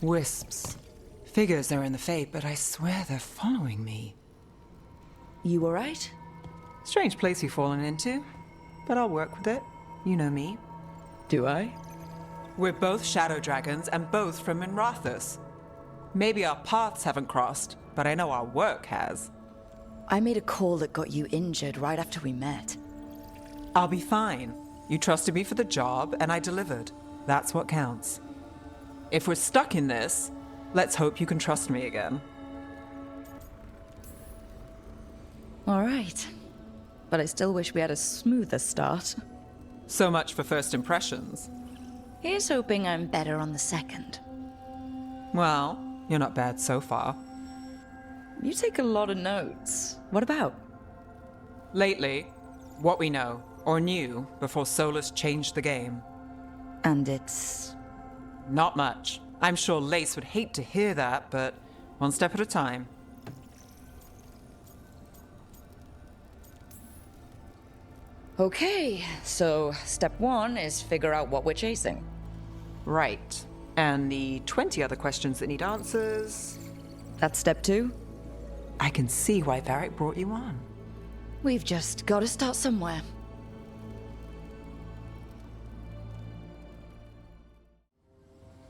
Wisps. Figures are in the fate, but I swear they're following me. You alright? Strange place you've fallen into, but I'll work with it. You know me. Do I? We're both shadow dragons and both from Minrathous. Maybe our paths haven't crossed, but I know our work has. I made a call that got you injured right after we met. I'll be fine. You trusted me for the job, and I delivered. That's what counts. If we're stuck in this, let's hope you can trust me again. Alright. But I still wish we had a smoother start. So much for first impressions. Here's hoping I'm better on the second. Well, you're not bad so far. You take a lot of notes. What about? Lately, what we know, or knew, before Solus changed the game. And it's... Not much. I'm sure Lace would hate to hear that, but one step at a time. Okay, so step one is figure out what we're chasing. Right. And the 20 other questions that need answers... That's step two? I can see why Varric brought you on. We've just got to start somewhere.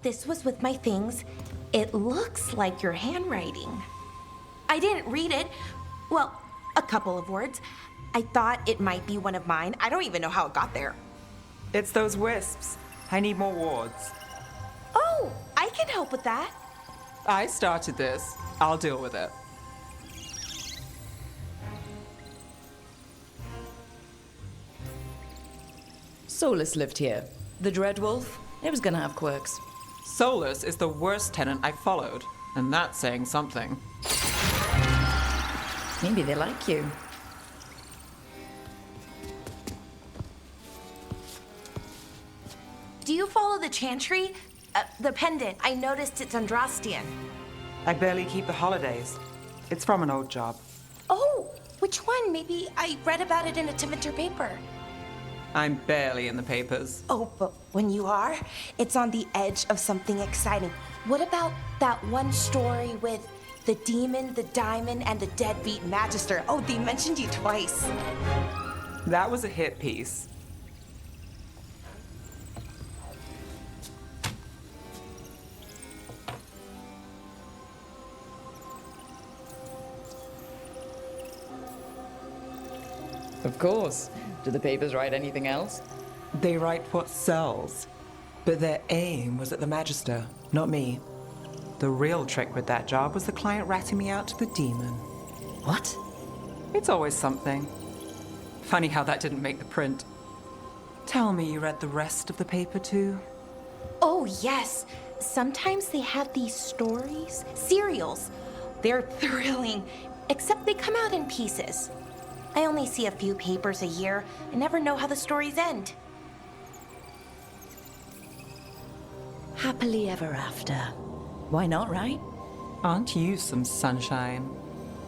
This was with my things. It looks like your handwriting. I didn't read it. Well, a couple of words. I thought it might be one of mine. I don't even know how it got there. It's those wisps. I need more wards. Oh, I can help with that. I started this. I'll deal with it. Solus lived here. The Dreadwolf. It was gonna have quirks. Solus is the worst tenant I've followed, and that's saying something. Maybe they like you. Do you follow the chantry? The pendant. I noticed it's Andrastian. I barely keep the holidays. It's from an old job. Oh, which one? Maybe I read about it in a Tivinter paper. I'm barely in the papers. Oh, but when you are, it's on the edge of something exciting. What about that one story with the demon, the diamond, and the deadbeat magister? Oh, they mentioned you twice. That was a hit piece. Of course. Do the papers write anything else? They write what sells. But their aim was at the Magister, not me. The real trick with that job was the client ratting me out to the demon. What? It's always something. Funny how that didn't make the print. Tell me you read the rest of the paper too? Oh, yes. Sometimes they have these stories, serials. They're thrilling, except they come out in pieces. I only see a few papers a year. I never know how the stories end. Happily ever after. Why not, right? Aren't you some sunshine?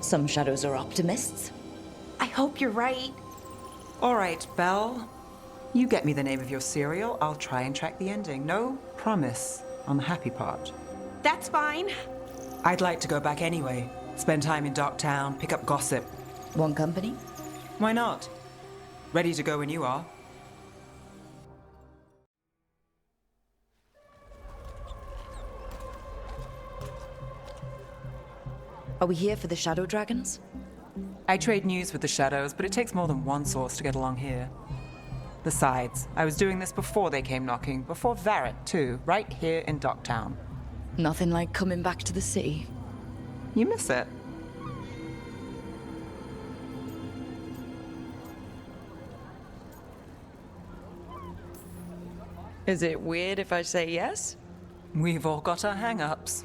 Some shadows are optimists. I hope you're right. All right, Belle. You get me the name of your serial. I'll try and track the ending. No promise on the happy part. That's fine. I'd like to go back anyway. Spend time in Darktown, pick up gossip. One company? Why not? Ready to go when you are. Are we here for the Shadow Dragons? I trade news with the Shadows, but it takes more than one source to get along here. Besides, I was doing this before they came knocking, before Varric too, right here in Darktown. Nothing like coming back to the city. You miss it. Is it weird if I say yes? We've all got our hang-ups.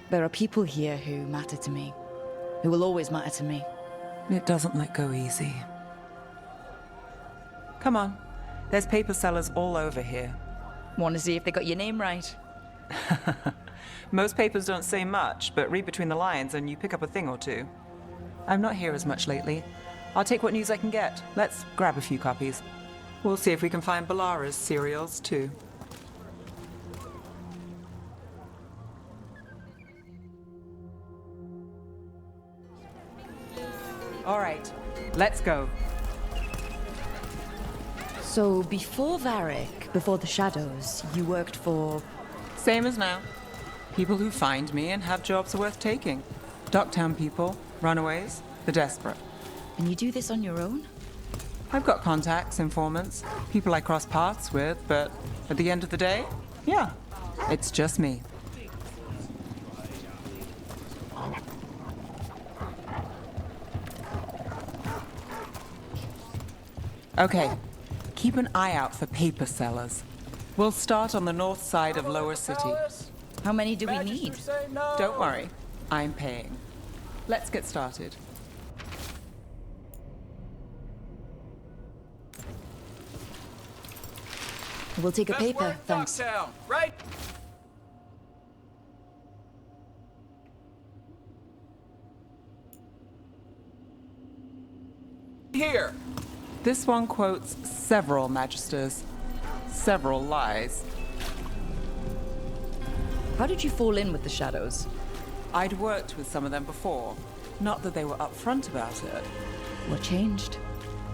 There are people here who matter to me, who will always matter to me. It doesn't let go easy. Come on. There's paper sellers all over here. Want to see if they got your name right? Most papers don't say much, but read between the lines and you pick up a thing or two. I'm not here as much lately. I'll take what news I can get. Let's grab a few copies. We'll see if we can find Balara's serials, too. All right, let's go. So before Varric, before the Shadows, you worked for... Same as now. People who find me and have jobs worth taking. Docktown people, runaways, the desperate. And you do this on your own? I've got contacts, informants, people I cross paths with, but at the end of the day, yeah, it's just me. Okay, keep an eye out for paper sellers. We'll start on the north side of Lower City. How many do we need? Don't worry, I'm paying. Let's get started. We'll take a paper, thanks. Docktown, right? Here. This one quotes several magisters, several lies. How did you fall in with the Shadows? I'd worked with some of them before, not that they were upfront about it. What changed?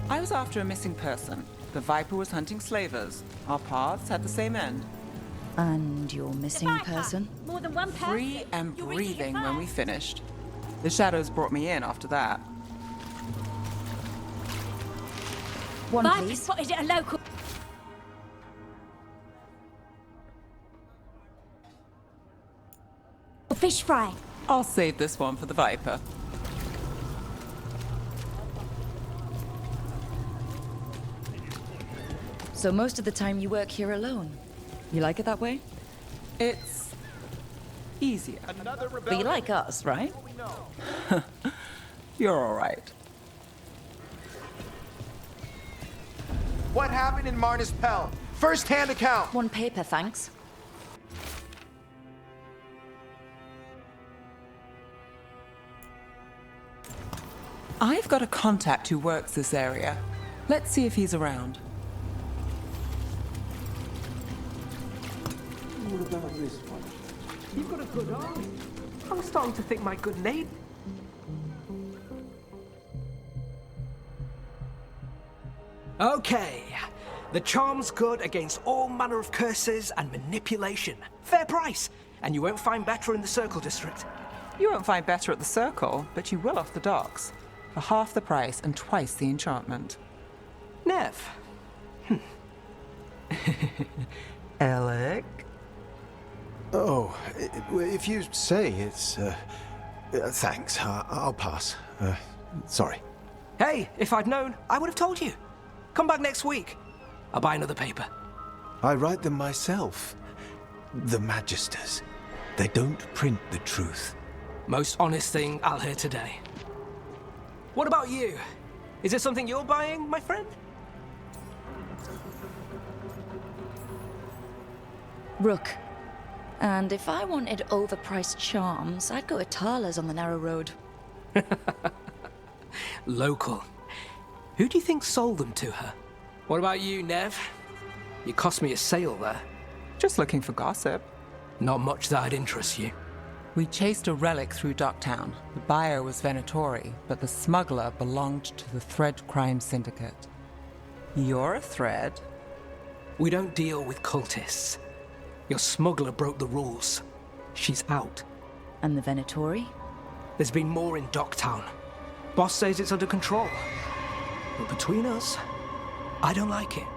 I was after a missing person. The Viper was hunting slavers. Our paths had the same end. And your missing person? More than one person. Free and You'll reach it breathing when we fast. finished. The Shadows brought me in after that. One, Viper please. spotted at a local. Fish fry. I'll save this one for the Viper. So most of the time you work here alone. You like it that way? It's easier. But you like us, right? You're all right. What happened in Marnus Pell? First-hand account. One paper, thanks. I've got a contact who works this area. Let's see if he's around. What about this one? You've got a good eye. I'm starting to think my good name. Okay. The charm's good against all manner of curses and manipulation. Fair price. And you won't find better in the Circle District. You won't find better at the Circle, but you will off the docks. For half the price and twice the enchantment. Neve. Alec? Oh, if you say it's, thanks. I'll pass. Sorry. Hey, if I'd known, I would have told you. Come back next week. I'll buy another paper. I write them myself. The Magisters. They don't print the truth. Most honest thing I'll hear today. What about you? Is it something you're buying, my friend? Rook. And if I wanted overpriced charms, I'd go to Tala's on the narrow road. Local. Who do you think sold them to her? What about you, Neve? You cost me a sale there. Just looking for gossip. Not much that'd interest you. We chased a relic through Docktown. The buyer was Venatori, but the smuggler belonged to the Thread Crime Syndicate. You're a Thread? We don't deal with cultists. Your smuggler broke the rules. She's out. And the Venatori? There's been more in Docktown. Boss says it's under control. But between us, I don't like it.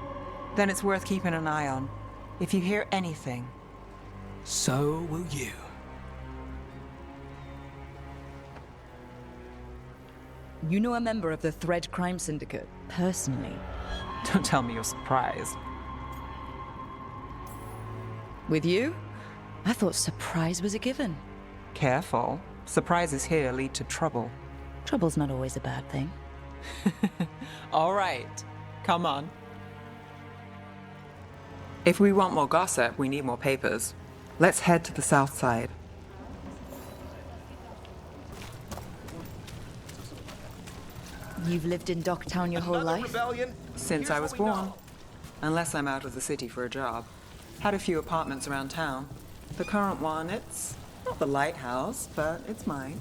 Then it's worth keeping an eye on. If you hear anything. So will you. You know a member of the Thread Crime Syndicate, personally. Don't tell me you're surprised. With you? I thought surprise was a given. Careful. Surprises here lead to trouble. Trouble's not always a bad thing. All right. Come on. If we want more gossip, we need more papers. Let's head to the south side. You've lived in Docktown your whole life? Since I was born. Unless I'm out of the city for a job. Had a few apartments around town. The current one, it's not the lighthouse, but it's mine.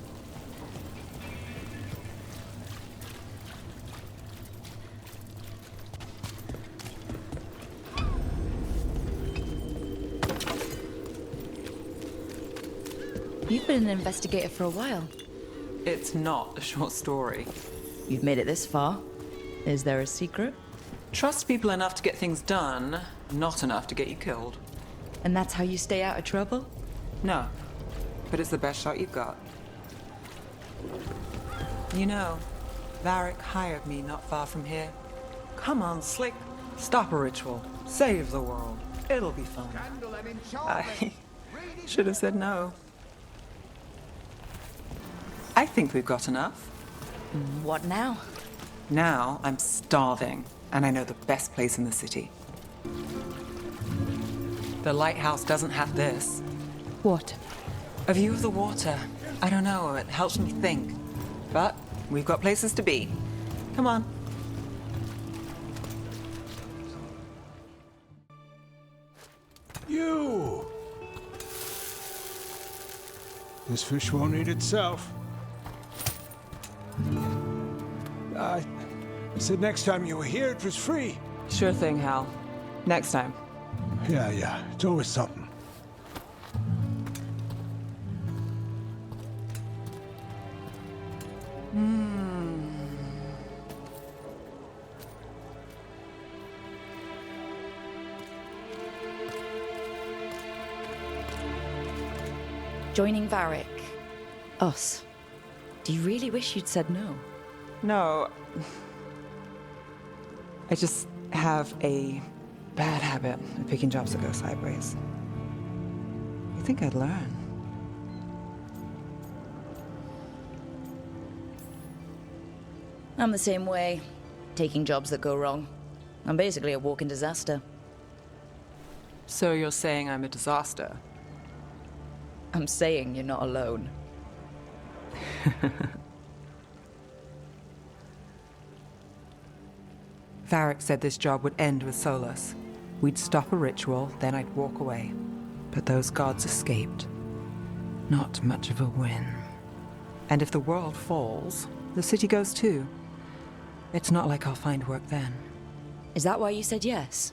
You've been an investigator for a while. It's not a short story. You've made it this far. Is there a secret? Trust people enough to get things done, not enough to get you killed. And that's how you stay out of trouble? No, but it's the best shot you've got. You know, Varric hired me not far from here. Come on, Slick. Stop a ritual. Save the world. It'll be fun. I should have said no. I think we've got enough. What now? Now I'm starving, and I know the best place in the city. The lighthouse doesn't have this. What? A view of the water. I don't know, it helps me think. But we've got places to be. Come on. You! This fish won't eat itself. I said next time you were here, it was free. Sure thing, Hal. Next time. Yeah, it's always something. Joining Varric. Us. Do you really wish you'd said no? No. I just have a bad habit of picking jobs that go sideways. You think I'd learn? I'm the same way. Taking jobs that go wrong. I'm basically a walking disaster. So you're saying I'm a disaster? I'm saying you're not alone. Varric said this job would end with Solus. We'd stop a ritual, then I'd walk away. But those gods escaped. Not much of a win. And if the world falls, the city goes too. It's not like I'll find work then. Is that why you said yes?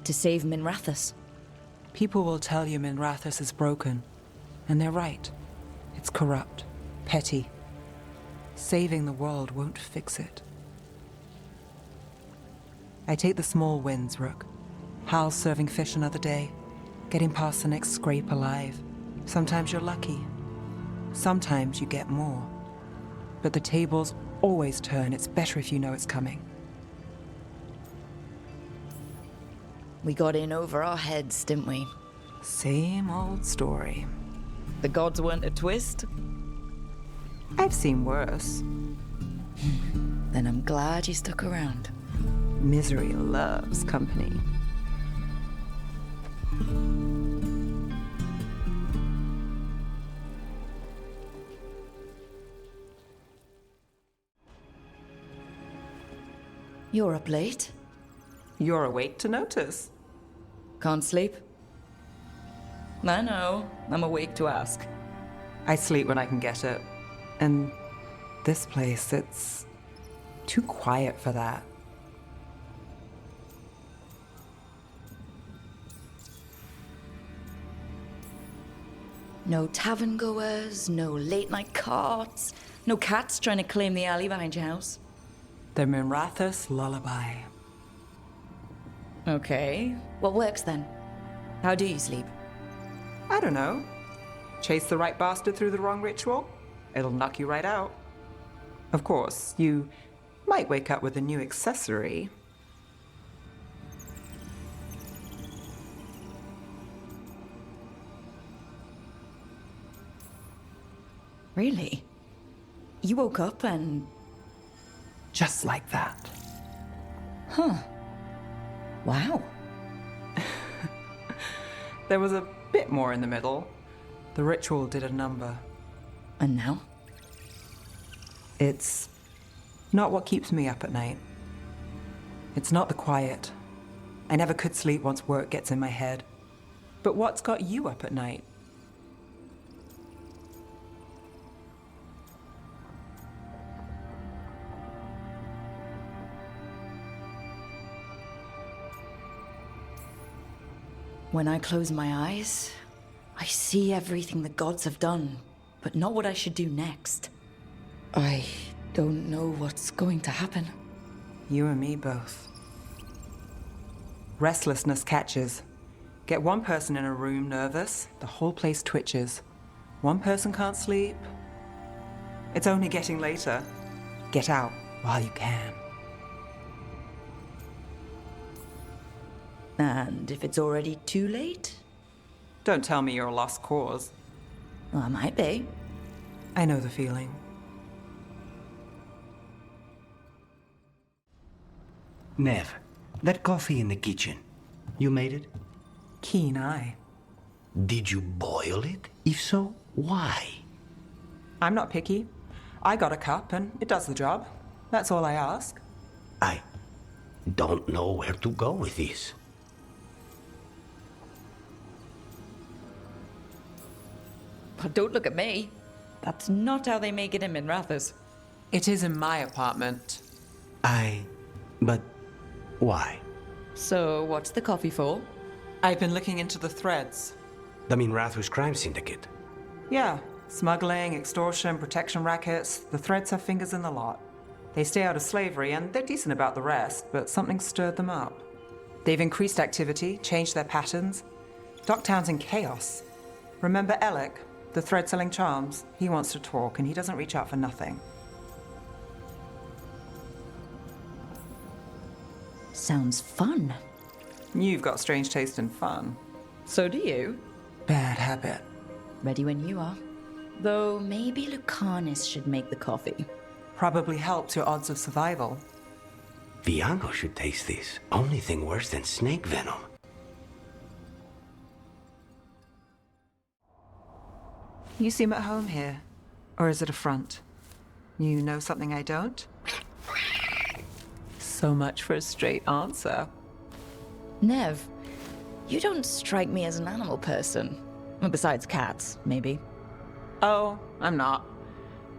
To save Minrathous? People will tell you Minrathous is broken. And they're right. It's corrupt, petty. Saving the world won't fix it. I take the small wins, Rook. Hal's serving fish another day, getting past the next scrape alive. Sometimes you're lucky. Sometimes you get more. But the tables always turn. It's better if you know it's coming. We got in over our heads, didn't we? Same old story. The gods weren't a twist? I've seen worse. Then I'm glad you stuck around. Misery loves company. You're up late? You're awake to notice. Can't sleep? I know. I'm awake to ask. I sleep when I can get it. And this place, it's too quiet for that. No tavern goers, no late night carts, no cats trying to claim the alley behind your house. The Minrathous lullaby. Okay. What works then? How do you sleep? I don't know. Chase the right bastard through the wrong ritual? It'll knock you right out. Of course, you might wake up with a new accessory. Really? You woke up and... Just like that. Huh. Wow. There was a bit more in the middle. The ritual did a number. And now? It's not what keeps me up at night. It's not the quiet. I never could sleep once work gets in my head. But what's got you up at night? When I close my eyes, I see everything the gods have done but not what I should do next. I don't know what's going to happen. You and me both. Restlessness catches. Get one person in a room nervous, the whole place twitches. One person can't sleep. It's only getting later. Get out while you can. And if it's already too late? Don't tell me you're a lost cause. Well, I might be. I know the feeling. Neve, that coffee in the kitchen, you made it? Keen eye. Did you boil it? If so, why? I'm not picky. I got a cup and it does the job. That's all I ask. I don't know where to go with this. But don't look at me. That's not how they make it in Minrathous. It is in my apartment. But why? So, what's the coffee for? I've been looking into the threads. The Minrathous crime syndicate. Yeah, smuggling, extortion, protection rackets. The threads have fingers in the lot. They stay out of slavery and they're decent about the rest, but something stirred them up. They've increased activity, changed their patterns. Docktown's in chaos. Remember Alec, the thread-selling charms? He wants to talk and he doesn't reach out for nothing. Sounds fun. You've got strange taste in fun. So do you. Bad habit. Ready when you are. Though maybe Lucanis should make the coffee. Probably helps your odds of survival. Viango should taste this. Only thing worse than snake venom. You seem at home here. Or is it a front? You know something I don't? So much for a straight answer. Neve, you don't strike me as an animal person. Well, besides cats, maybe. Oh, I'm not.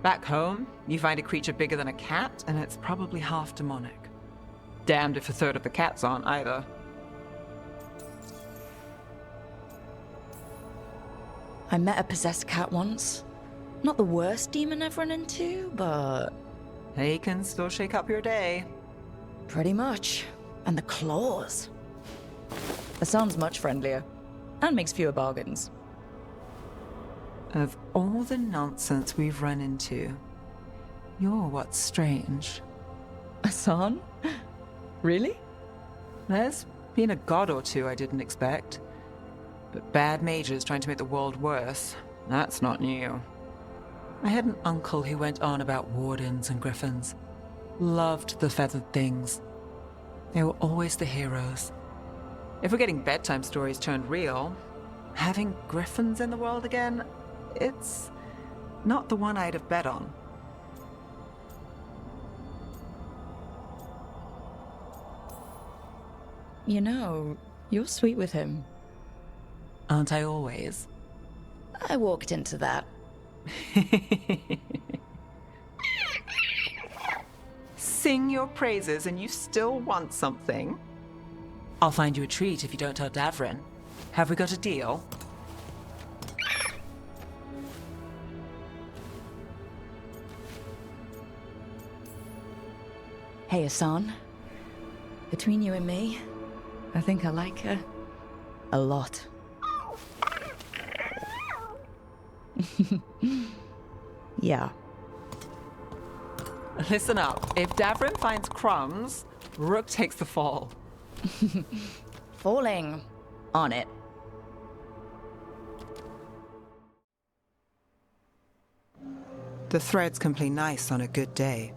Back home, you find a creature bigger than a cat, and it's probably half demonic. Damned if a third of the cats aren't either. I met a possessed cat once. Not the worst demon I've run into, but... They can still shake up your day. Pretty much. And the claws. Assan's much friendlier. And makes fewer bargains. Of all the nonsense we've run into, you're what's strange. Assan? Really? There's been a god or two I didn't expect. But bad mages trying to make the world worse, that's not new. I had an uncle who went on about wardens and griffins. Loved the feathered things. They were always the heroes. If we're getting bedtime stories turned real, having griffins in the world again, it's not the one I'd have bet on. You know, you're sweet with him. Aren't I always? I walked into that. Sing your praises and you still want something? I'll find you a treat if you don't tell Davrin. Have we got a deal? Hey, Assan. Between you and me, I think I like her a lot. Yeah. Listen up. If Davrin finds crumbs, Rook takes the fall. Falling on it. The threads can play nice on a good day.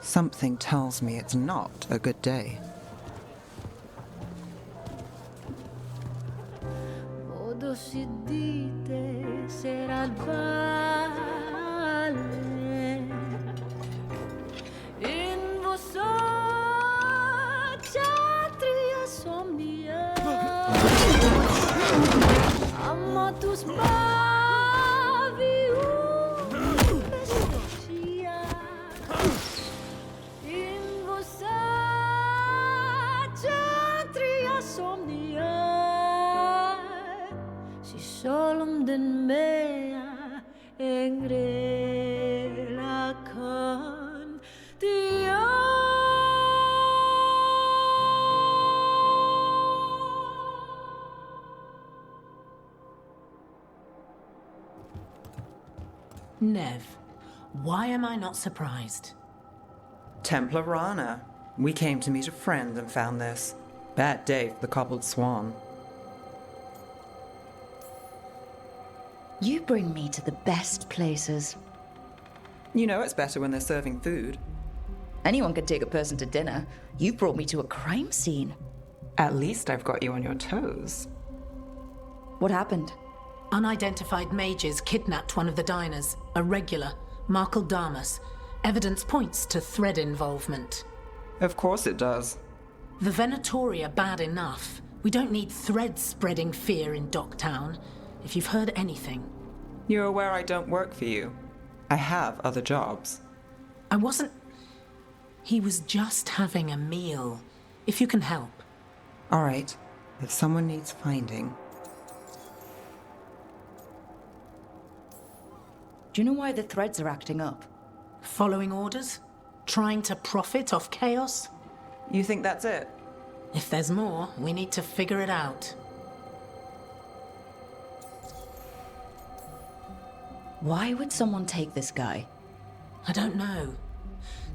Something tells me it's not a good day. Neve, why am I not surprised? Templar Rana. We came to meet a friend and found this. Bad day for the cobbled swan. You bring me to the best places. You know it's better when they're serving food. Anyone could take a person to dinner. You brought me to a crime scene. At least I've got you on your toes. What happened? Unidentified mages kidnapped one of the diners, a regular, Markle Damas. Evidence points to thread involvement. Of course it does. The Venatori are bad enough. We don't need threads spreading fear in Docktown. If you've heard anything. You're aware I don't work for you. I have other jobs. I wasn't... He was just having a meal. If you can help. All right. If someone needs finding... Do you know why the threads are acting up? Following orders? Trying to profit off chaos? You think that's it? If there's more, we need to figure it out. Why would someone take this guy? I don't know.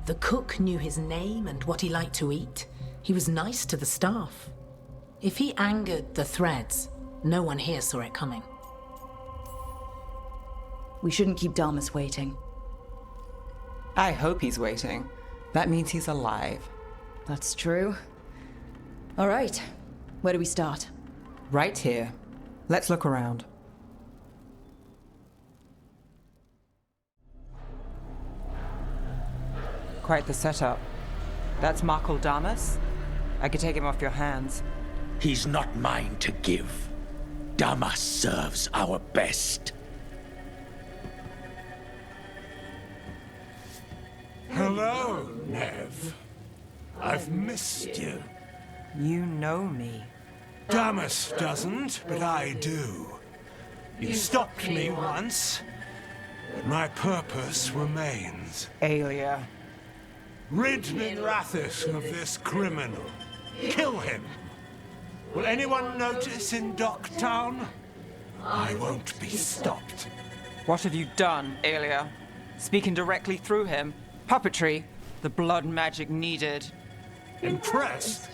The cook knew his name and what he liked to eat. He was nice to the staff. If he angered the threads, no one here saw it coming. We shouldn't keep Damas waiting. I hope he's waiting. That means he's alive. That's true. All right. Where do we start? Right here. Let's look around. Quite the setup. That's Markle Damas. I could take him off your hands. He's not mine to give. Damas serves our best. Hello, Neve. I've missed you. You know me. Damas doesn't, but I do. You stopped me once, but my purpose remains. Aelia. Rid Minrathis of this criminal. Kill him. Will anyone notice in Docktown? I won't be stopped. What have you done, Aelia? Speaking directly through him? Puppetry? The blood magic needed. Impressed?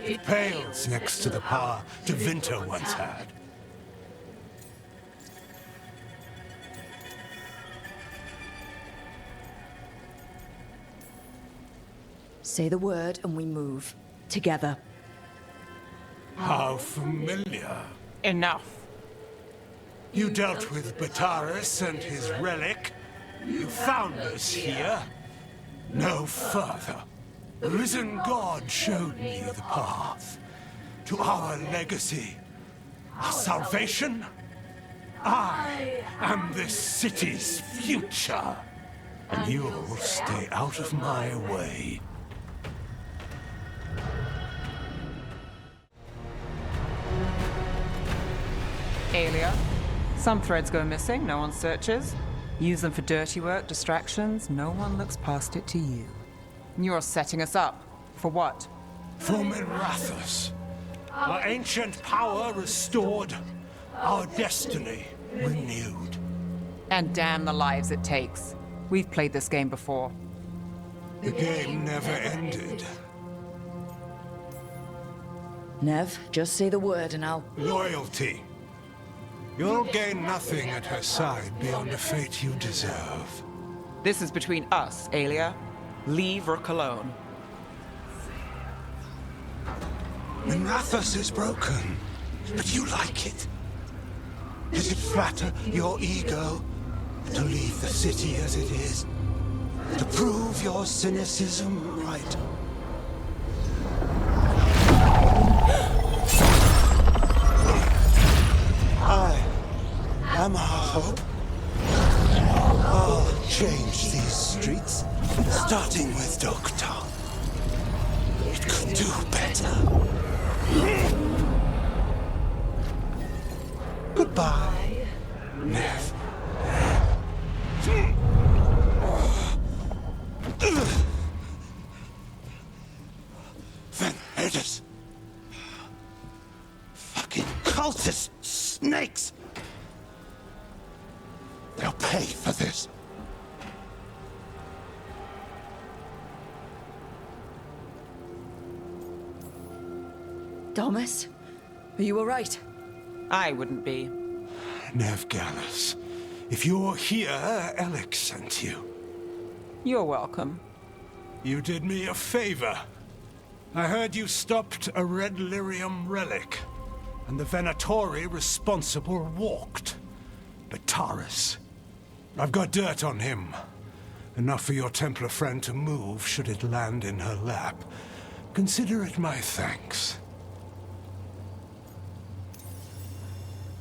It pales next to the power Devinter once had. Say the word and we move. Together. How familiar. Enough. You dealt with Bataris and his relic. You found us here. No further. The risen God showed me the path to our legacy, our salvation. I am this city's future, and you'll stay out of my way. Aelia. Some threads go missing, no one searches. Use them for dirty work, distractions, no one looks past it to you. You're setting us up. For what? For Minrathis. Our ancient power restored, our destiny renewed. And damn the lives it takes. We've played this game before. The game never ended. Neve, just say the word and I'll... Loyalty. You'll gain nothing at her side beyond a fate you deserve. This is between us, Aelia. Leave Rook alone. Minrathis is broken, but you like it. Does it flatter your ego to leave the city as it is? To prove your cynicism right? I am our hope. I'll change these streets, starting with Docktown. It could do better. Goodbye, Neve. pay for this. Thomas, are you all right? I wouldn't be. Neve Gallus, if you're here, Alex sent you. You're welcome. You did me a favor. I heard you stopped a red lyrium relic, and the Venatori responsible walked. Bataris. I've got dirt on him. Enough for your Templar friend to move should it land in her lap. Consider it my thanks.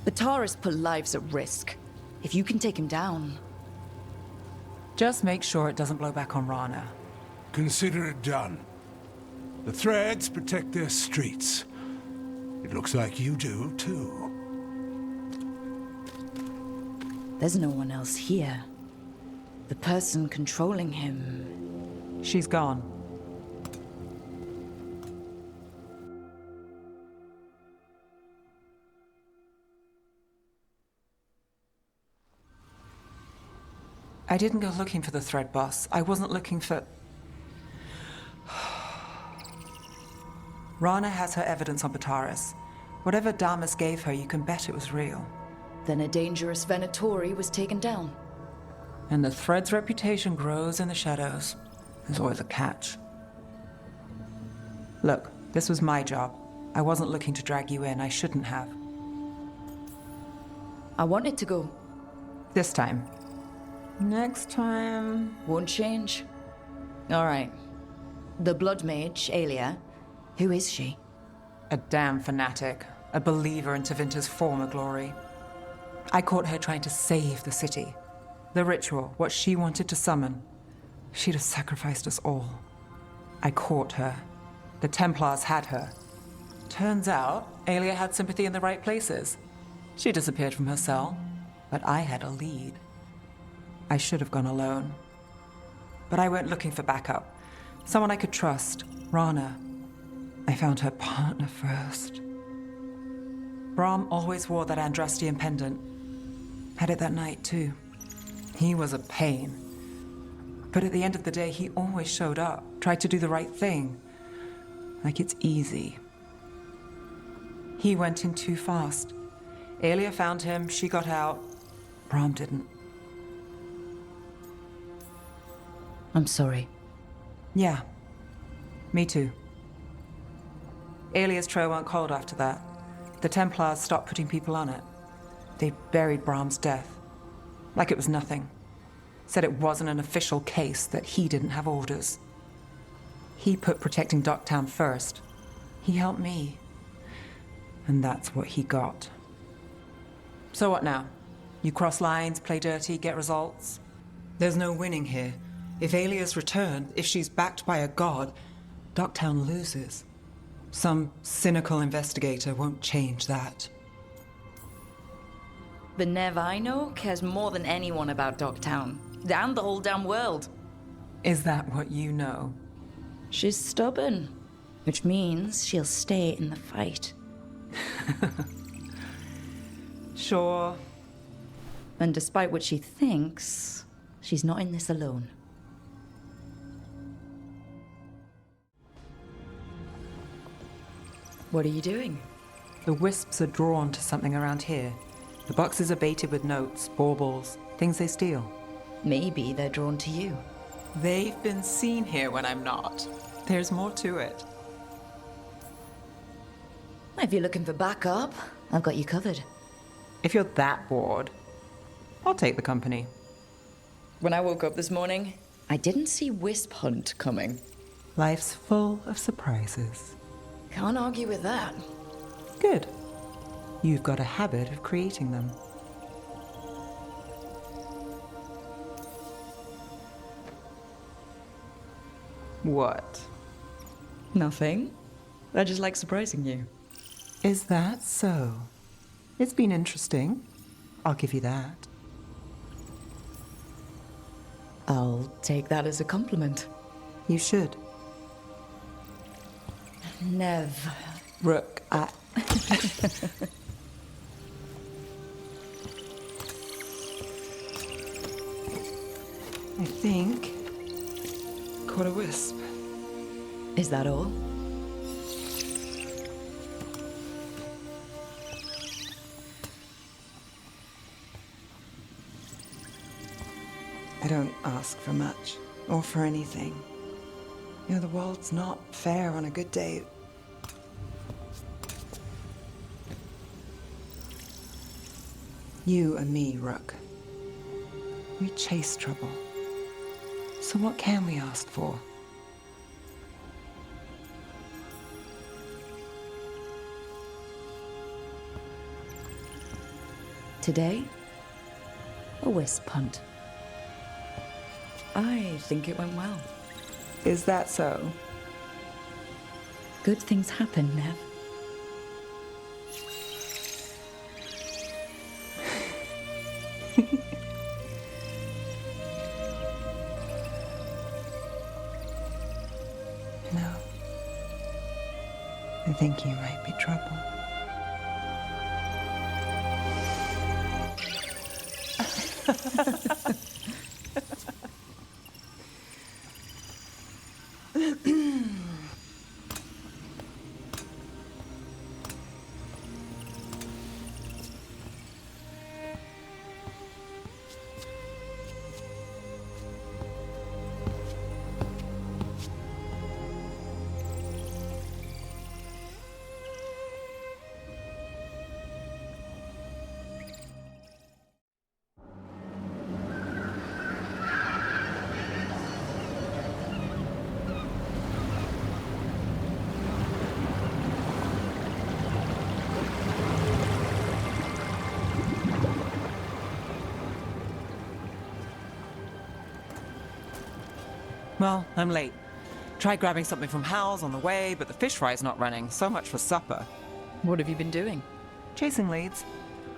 Bataris put lives at risk. If you can take him down... Just make sure it doesn't blow back on Rana. Consider it done. The Threads protect their streets. It looks like you do, too. There's no one else here. The person controlling him... She's gone. I didn't go looking for the Thread Boss. I wasn't looking for... Rana has her evidence on Bataris. Whatever Damas gave her, you can bet it was real. Then a dangerous Venatori was taken down. And the Thread's reputation grows in the shadows. There's always a catch. Look, this was my job. I wasn't looking to drag you in. I shouldn't have. I wanted to go. This time. Next time... Won't change. All right. The Blood Mage, Aelia. Who is she? A damn fanatic. A believer in Tevinter's former glory. I caught her trying to save the city. The ritual, what she wanted to summon. She'd have sacrificed us all. I caught her. The Templars had her. Turns out, Aelia had sympathy in the right places. She disappeared from her cell, but I had a lead. I should have gone alone. But I went looking for backup. Someone I could trust. Rana. I found her partner first. Brahm always wore that Andrastian pendant. Had it that night, too. He was a pain. But at the end of the day, he always showed up, tried to do the right thing. Like it's easy. He went in too fast. Aelia found him, she got out. Brahm didn't. I'm sorry. Yeah. Me too. Aelia's trail went cold after that. The Templars stopped putting people on it. They buried Brahm's death. Like it was nothing. Said it wasn't an official case, that he didn't have orders. He put protecting Docktown first. He helped me. And that's what he got. So what now? You cross lines, play dirty, get results? There's no winning here. If Aelia's returned, if she's backed by a god, Docktown loses. Some cynical investigator won't change that. The Neve I know cares more than anyone about Docktown. And the whole damn world. Is that what you know? She's stubborn. Which means she'll stay in the fight. Sure. And despite what she thinks, she's not in this alone. What are you doing? The wisps are drawn to something around here. The boxes are baited with notes, baubles, things they steal. Maybe they're drawn to you. They've been seen here when I'm not. There's more to it. If you're looking for backup, I've got you covered. If you're that bored, I'll take the company. When I woke up this morning, I didn't see Wisp Hunt coming. Life's full of surprises. Can't argue with that. Good. You've got a habit of creating them. What? Nothing. I just like surprising you. Is that so? It's been interesting. I'll give you that. I'll take that as a compliment. You should. Neve. Rook, think caught a wisp. Is that all? I don't ask for much, or for anything. You know, the world's not fair on a good day. You and me, Rook. We chase trouble. So what can we ask for? Today, a wisp hunt. I think it went well. Is that so? Good things happen, Neve. No. I think you might be trouble. Well, I'm late. Tried grabbing something from Hal's on the way, but the fish fry's not running. So much for supper. What have you been doing? Chasing leads.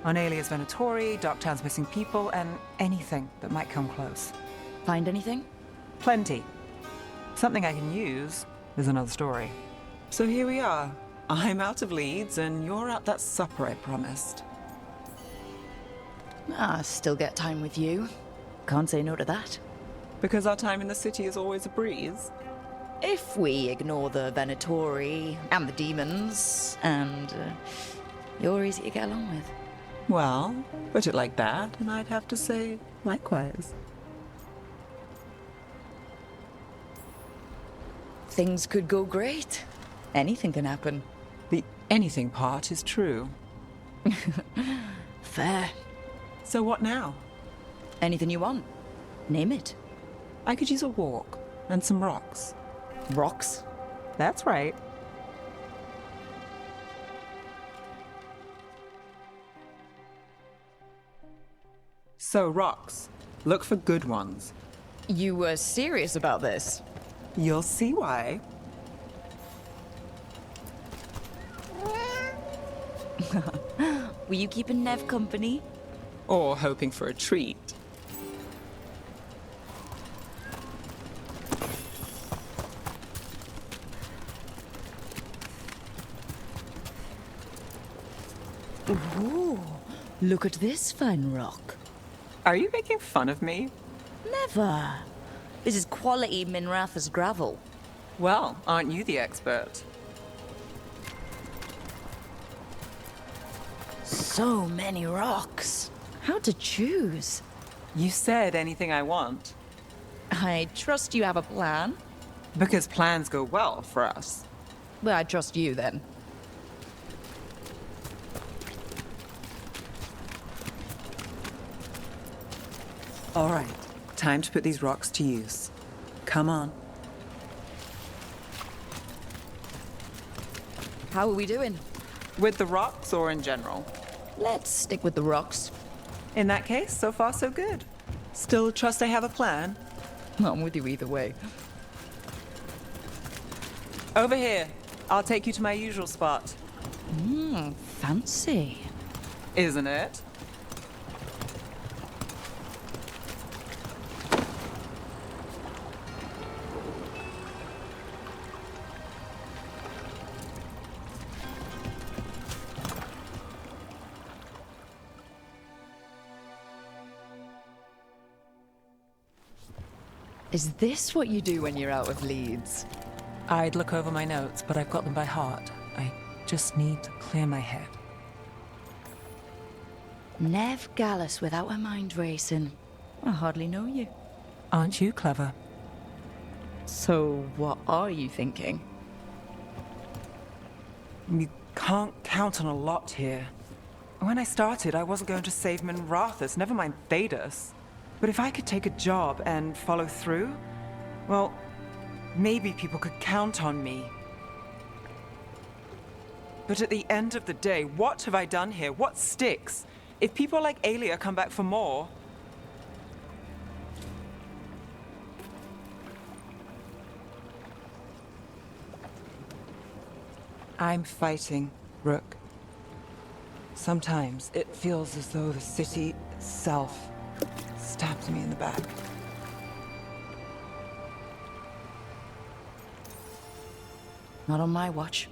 On Alias Venatori, Darktown's missing people, and anything that might come close. Find anything? Plenty. Something I can use is another story. So here we are. I'm out of leads, and you're at that supper I promised. Still get time with you. Can't say no to that. Because our time in the city is always a breeze. If we ignore the Venatori and the demons, and you're easy to get along with. Well, put it like that, and I'd have to say likewise. Things could go great. Anything can happen. The anything part is true. Fair. So what now? Anything you want. Name it. I could use a walk and some rocks. Rocks? That's right. So, rocks. Look for good ones. You were serious about this? You'll see why. Were you keeping Neve company? Or hoping for a treat. Ooh, look at this fine rock. Are you making fun of me? Never. This is quality Minrath's gravel. Well, aren't you the expert? So many rocks. How to choose? You said anything I want. I trust you have a plan. Because plans go well for us. Well, I trust you then. All right, time to put these rocks to use. Come on. How are we doing? With the rocks or in general? Let's stick with the rocks. In that case, so far so good. Still trust I have a plan? I'm with you either way. Over here. I'll take you to my usual spot. Fancy. Isn't it? Is this what you do when you're out of leads? I'd look over my notes, but I've got them by heart. I just need to clear my head. Neve Gallus without her mind racing. I hardly know you. Aren't you clever? So, what are you thinking? You can't count on a lot here. When I started, I wasn't going to save Minrathus, never mind Thedas. But if I could take a job and follow through, well, maybe people could count on me. But at the end of the day, what have I done here? What sticks? If people like Aelia come back for more... I'm fighting, Rook. Sometimes it feels as though the city itself stabs me in the back. Not on my watch.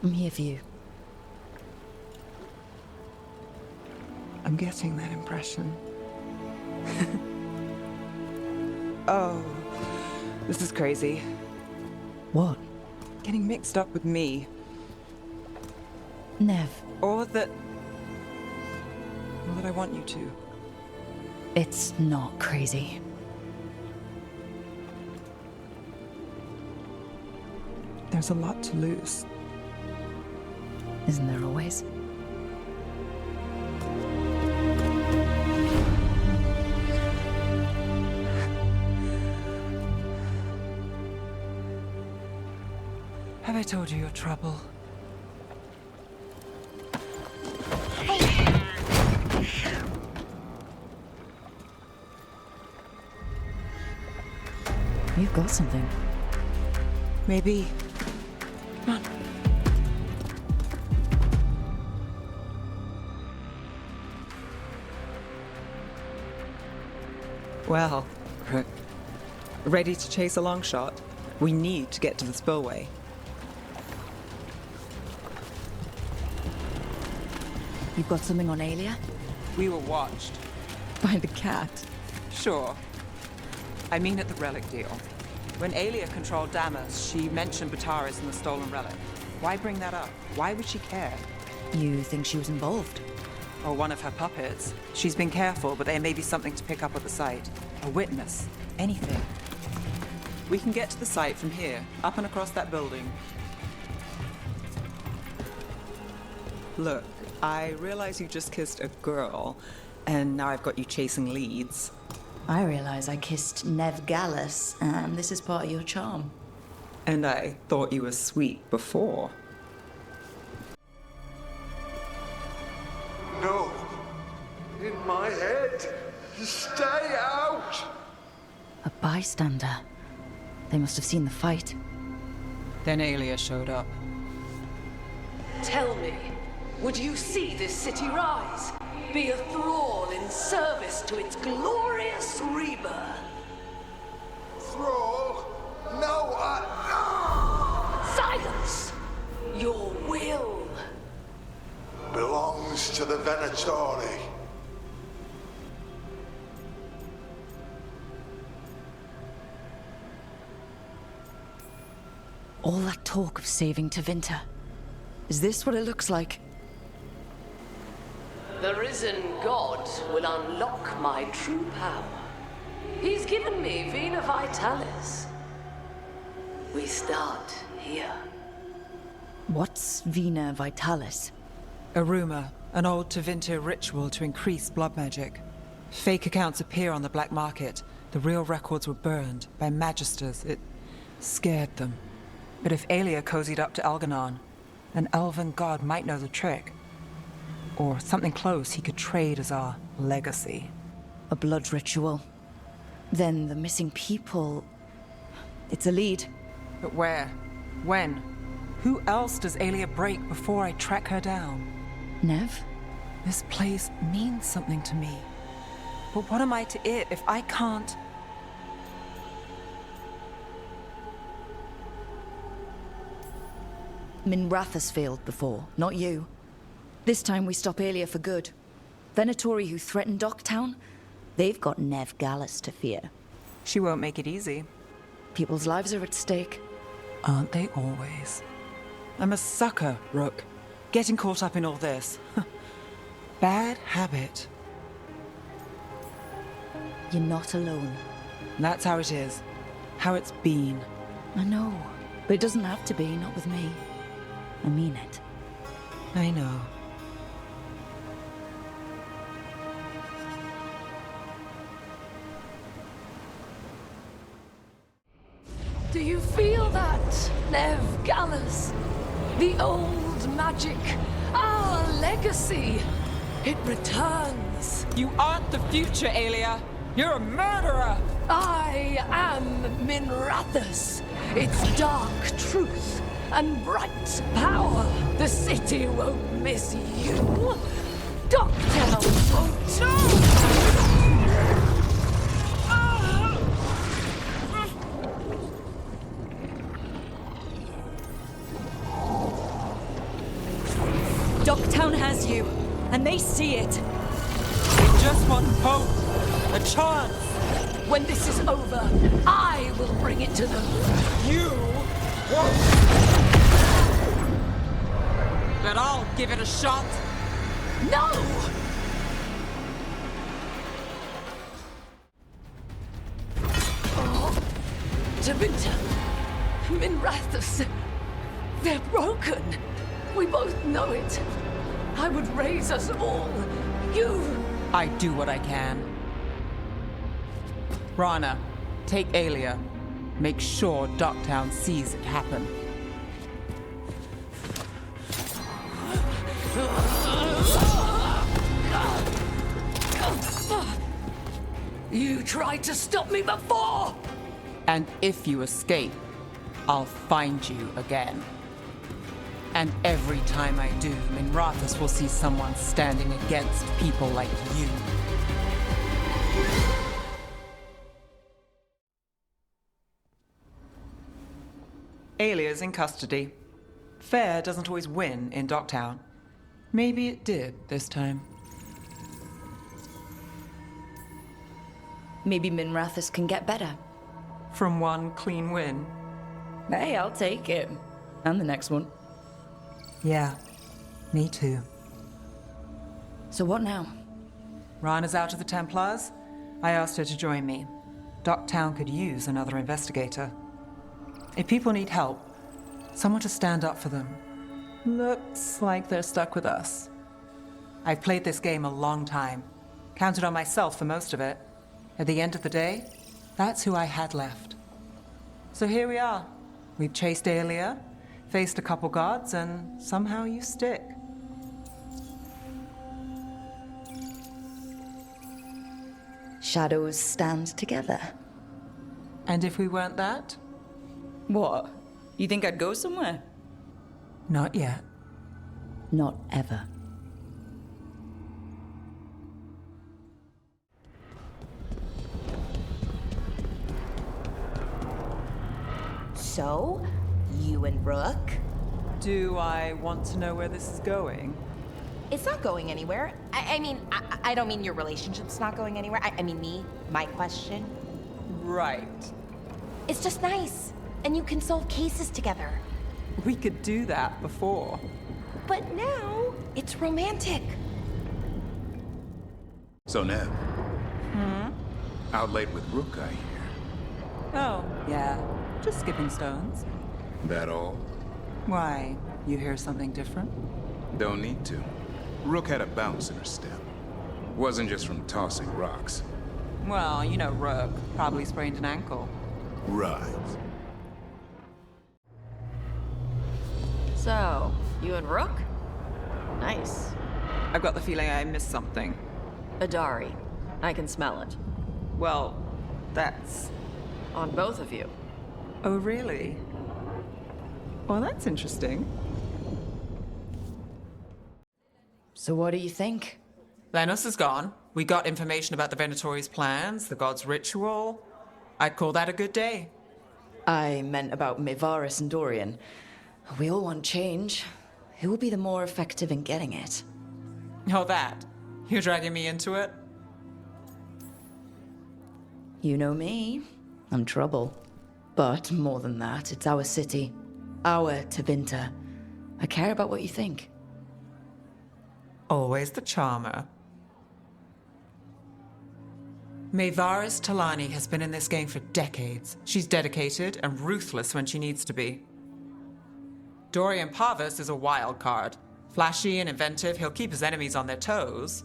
I'm here for you. I'm getting that impression. Oh, this is crazy. What? Getting mixed up with me. Neve. Or that I want you to. It's not crazy. There's a lot to lose. Isn't there always? Have I told you your trouble? You've got something. Maybe. Come on. Well, ready to chase a long shot? We need to get to the spillway. You've got something on Aelia? We were watched. By the cat? Sure. I mean at the relic deal. When Aelia controlled Damas, she mentioned Bataris and the stolen relic. Why bring that up? Why would she care? You think she was involved? Or one of her puppets. She's been careful, but there may be something to pick up at the site. A witness. Anything. We can get to the site from here, up and across that building. Look, I realize you just kissed a girl, and now I've got you chasing leads. I realize I kissed Neve Gallus, and this is part of your charm. And I thought you were sweet before. No. In my head. Stay out! A bystander. They must have seen the fight. Then Aelia showed up. Tell me, would you see this city rise? Be a thrall in service to its glorious rebirth? Thrall? No, Silence! Your will belongs to the Venatori. All that talk of saving Tevinter. Is this what it looks like? The risen god will unlock my true power. He's given me Vena Vitalis. We start here. What's Vena Vitalis? A rumor, an old Tevinter ritual to increase blood magic. Fake accounts appear on the black market. The real records were burned by magisters. It scared them. But if Aelia cozied up to Algernon, an elven god might know the trick. Or something close he could trade as our legacy. A blood ritual. Then the missing people... It's a lead. But where? When? Who else does Aelia break before I track her down? Neve? This place means something to me. But what am I to it if I can't... Minrathus failed before, not you. This time we stop Aelia for good. Venatori who threatened Docktown, they've got Neve Gallus to fear. She won't make it easy. People's lives are at stake. Aren't they always? I'm a sucker, Rook. Getting caught up in all this. Bad habit. You're not alone. That's how it is. How it's been. I know, but it doesn't have to be, not with me. I mean it. I know. Do you feel that, Neve Gallus? The old magic, our legacy. It returns. You aren't the future, Aelia. You're a murderer! I am Minrathus. It's dark truth and bright power. The city won't miss you. Docktown won't. Docktown has you, and they see it. They just want hope. A chance. When this is over, I will bring it to them. You won't. But I'll give it a shot. No! Oh, Devinter, Minrathus, they're broken. We both know it. I would raise us all. You. I do what I can. Rana, take Aelia. Make sure Docktown sees it happen. You tried to stop me before! And if you escape, I'll find you again. And every time I do, Minrathus will see someone standing against people like you. Aelia's in custody. Fair doesn't always win in Docktown. Maybe it did this time. Maybe Minrathus can get better. From one clean win. Hey, I'll take it. And the next one. Yeah, me too. So what now? Rana's out of the Templars. I asked her to join me. Docktown could use another investigator. If people need help, someone to stand up for them. Looks like they're stuck with us. I've played this game a long time. Counted on myself for most of it. At the end of the day, that's who I had left. So here we are. We've chased Aelia, faced a couple guards, and somehow you stick. Shadows stand together. And if we weren't that? What? You think I'd go somewhere? Not yet. Not ever. So, you and Rook? Do I want to know where this is going? It's not going anywhere. I don't mean your relationship's not going anywhere. I mean me, my question. Right. It's just nice, and you can solve cases together. We could do that before. But now, it's romantic. So, Neve. Out late with Rook, I hear. Oh, yeah. Just skipping stones. That all? Why? You hear something different? Don't need to. Rook had a bounce in her step. Wasn't just from tossing rocks. Well, you know Rook. Probably sprained an ankle. Right. So, you and Rook? Nice. I've got the feeling I missed something. Adari. I can smell it. Well, that's... On both of you. Oh, really? Well, that's interesting. So what do you think? Lennos is gone. We got information about the Venatori's plans, the god's ritual. I'd call that a good day. I meant about Mivaris and Dorian. We all want change. who will be the more effective in getting it? Oh, that. You're dragging me into it? You know me. I'm trouble. But more than that, it's our city. Our Tevinter. I care about what you think. Always the charmer. Maevaris Talani has been in this game for decades. She's dedicated and ruthless when she needs to be. Dorian Parvis is a wild card. Flashy and inventive, he'll keep his enemies on their toes.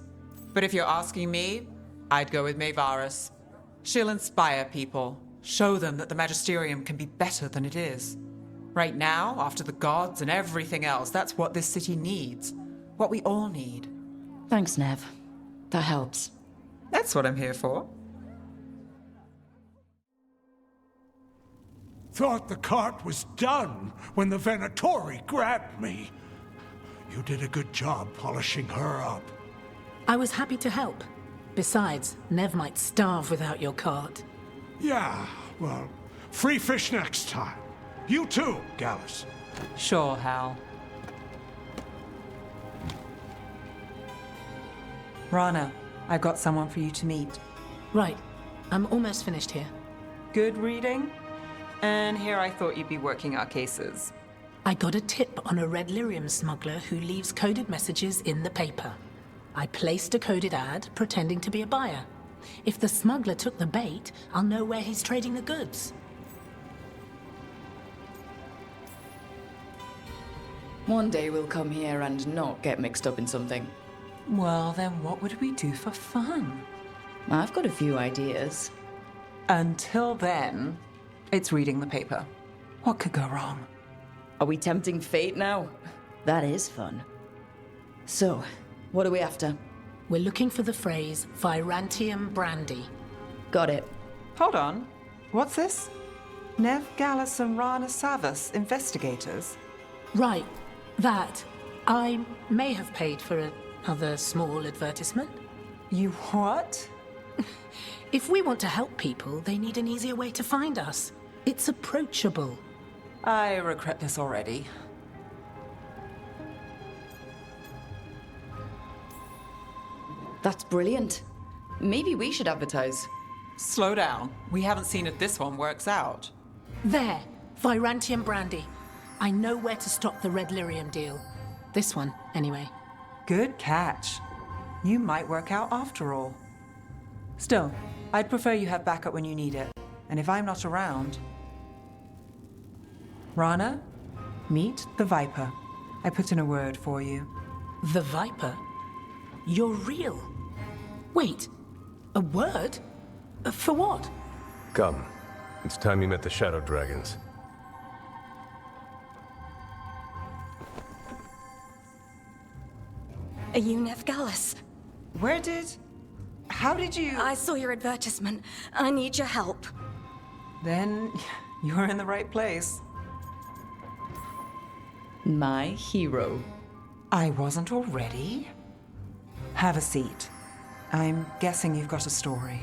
But if you're asking me, I'd go with Maevaris. She'll inspire people, show them that the Magisterium can be better than it is. Right now, after the gods and everything else, that's what this city needs. What we all need. Thanks, Neve. That helps. That's what I'm here for. Thought the cart was done when the Venatori grabbed me. You did a good job polishing her up. I was happy to help. Besides, Neve might starve without your cart. Yeah, well, free fish next time. You too, Gallus. Sure, Hal. Rana, I've got someone for you to meet. Right. I'm almost finished here. Good reading? And here I thought you'd be working our cases. I got a tip on a red lyrium smuggler who leaves coded messages in the paper. I placed a coded ad pretending to be a buyer. If the smuggler took the bait, I'll know where he's trading the goods. One day we'll come here and not get mixed up in something. Well, then what would we do for fun? I've got a few ideas. Until then, it's reading the paper. What could go wrong? Are we tempting fate now? That is fun. So, what are we after? We're looking for the phrase Virantium Brandy. Got it. Hold on. What's this? Neve, Gallus, and Rana Savas, investigators. Right. That. I may have paid for another small advertisement. You what? If we want to help people, they need an easier way to find us. It's approachable. I regret this already. That's brilliant. Maybe we should advertise. Slow down. We haven't seen if this one works out. There. Virantium Brandy. I know where to stop the red lyrium deal. This one, anyway. Good catch. You might work out after all. Still, I'd prefer you have backup when you need it. And if I'm not around... Rana, meet the Viper. I put in a word for you. The Viper? You're real? Wait, a word? For what? Come. It's time you met the Shadow Dragons. Are you Neve Gallus? How did you... I saw your advertisement. I need your help. Then you're in the right place. My hero. I wasn't already? Have a seat. I'm guessing you've got a story.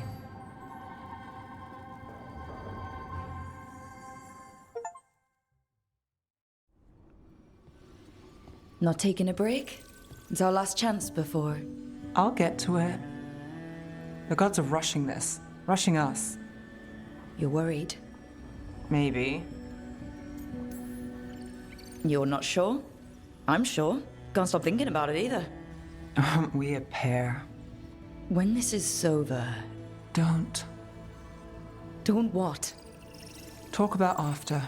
Not taking a break? It's our last chance before... I'll get to it. The gods are rushing this. Rushing us. You're worried? Maybe. You're not sure? I'm sure. Can't stop thinking about it either. Aren't we a pair? When this is over... Don't. Don't what? Talk about after.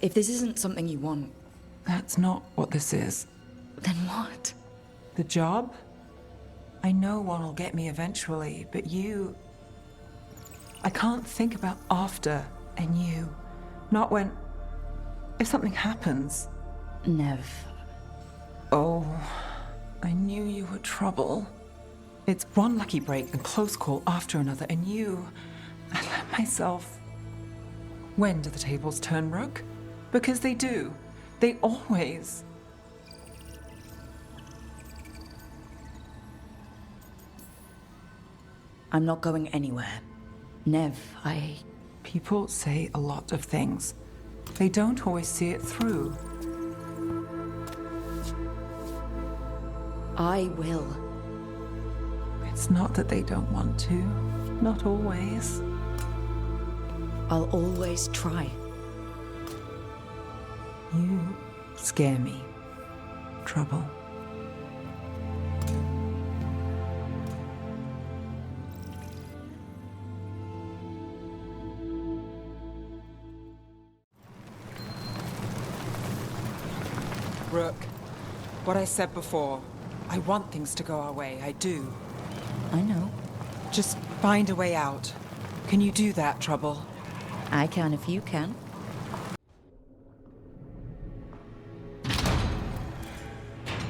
If this isn't something you want... That's not what this is. Then what? The job? I know one will get me eventually, but you... I can't think about after and you. Not when... If something happens. Neve. Oh, I knew you were trouble. It's one lucky break and close call after another, and you... I let myself... When do the tables turn, Rook? Because they do. They always... I'm not going anywhere. Neve, People say a lot of things. They don't always see it through. I will. It's not that they don't want to. Not always. I'll always try. You scare me. Trouble. Rook, what I said before, I want things to go our way, I do. I know. Just find a way out. Can you do that, Trouble? I can if you can.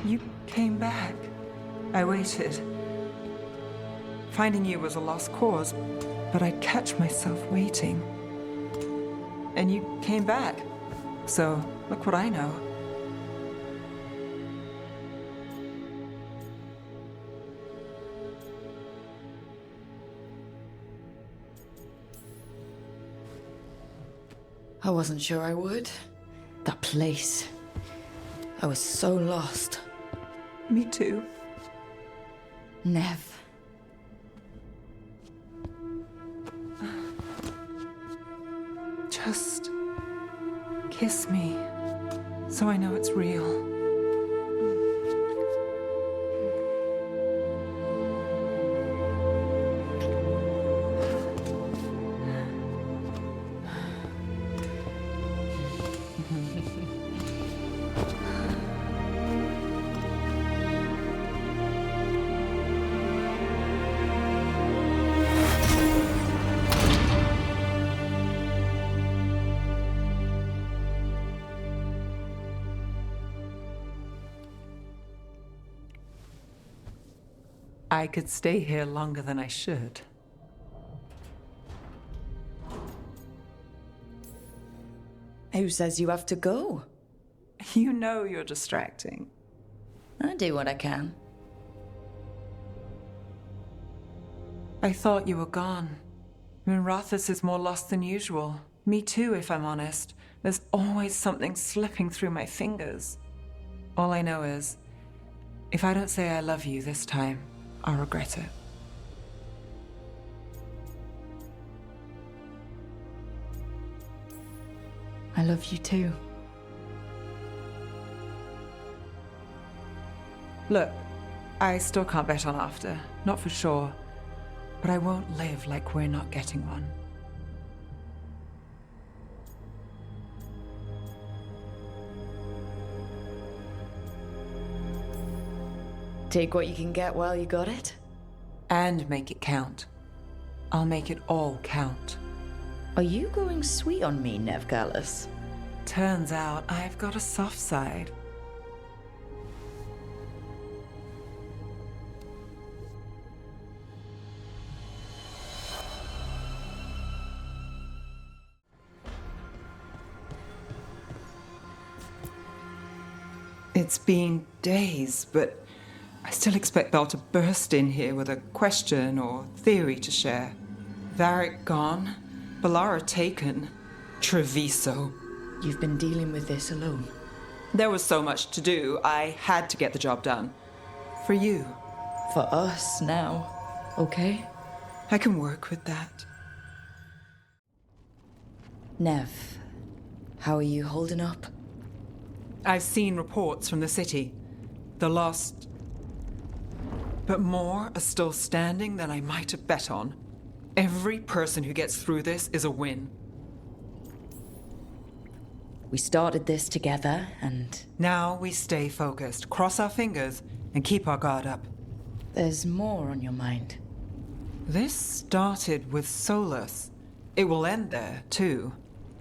You came back. I waited. Finding you was a lost cause, but I'd catch myself waiting. And you came back. So, look what I know. I wasn't sure I would. That place. I was so lost. Me too. Neve. Just kiss me, so I know it's real. I could stay here longer than I should. Who says you have to go? You know you're distracting. I do what I can. I thought you were gone. Minrathous is more lost than usual. Me too, if I'm honest. There's always something slipping through my fingers. All I know is, if I don't say I love you this time, I'll regret it. I love you too. Look, I still can't bet on after, not for sure. But I won't live like we're not getting one. Take what you can get while you got it. And make it count. I'll make it all count. Are you going sweet on me, Neve Gallus? Turns out I've got a soft side. It's been days, but I still expect Belle to burst in here with a question or theory to share. Varric gone, Bellara taken, Treviso. You've been dealing with this alone. There was so much to do, I had to get the job done. For you. For us now, okay? I can work with that. Neve, how are you holding up? I've seen reports from the city. The lost. But more are still standing than I might have bet on. Every person who gets through this is a win. We started this together, and... Now we stay focused, cross our fingers, and keep our guard up. There's more on your mind. This started with Solus. It will end there, too.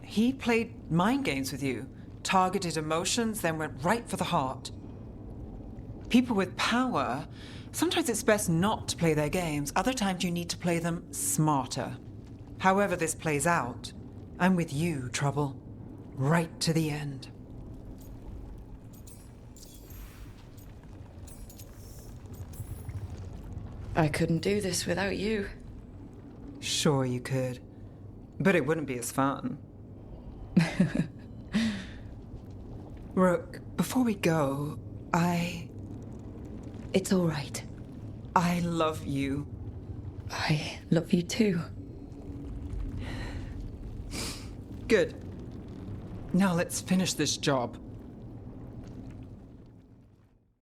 He played mind games with you, targeted emotions, then went right for the heart. People with power, sometimes it's best not to play their games. Other times you need to play them smarter. However this plays out, I'm with you, Trouble. Right to the end. I couldn't do this without you. Sure you could. But it wouldn't be as fun. Rook, before we go, It's all right. I love you. I love you too. Good. Now let's finish this job.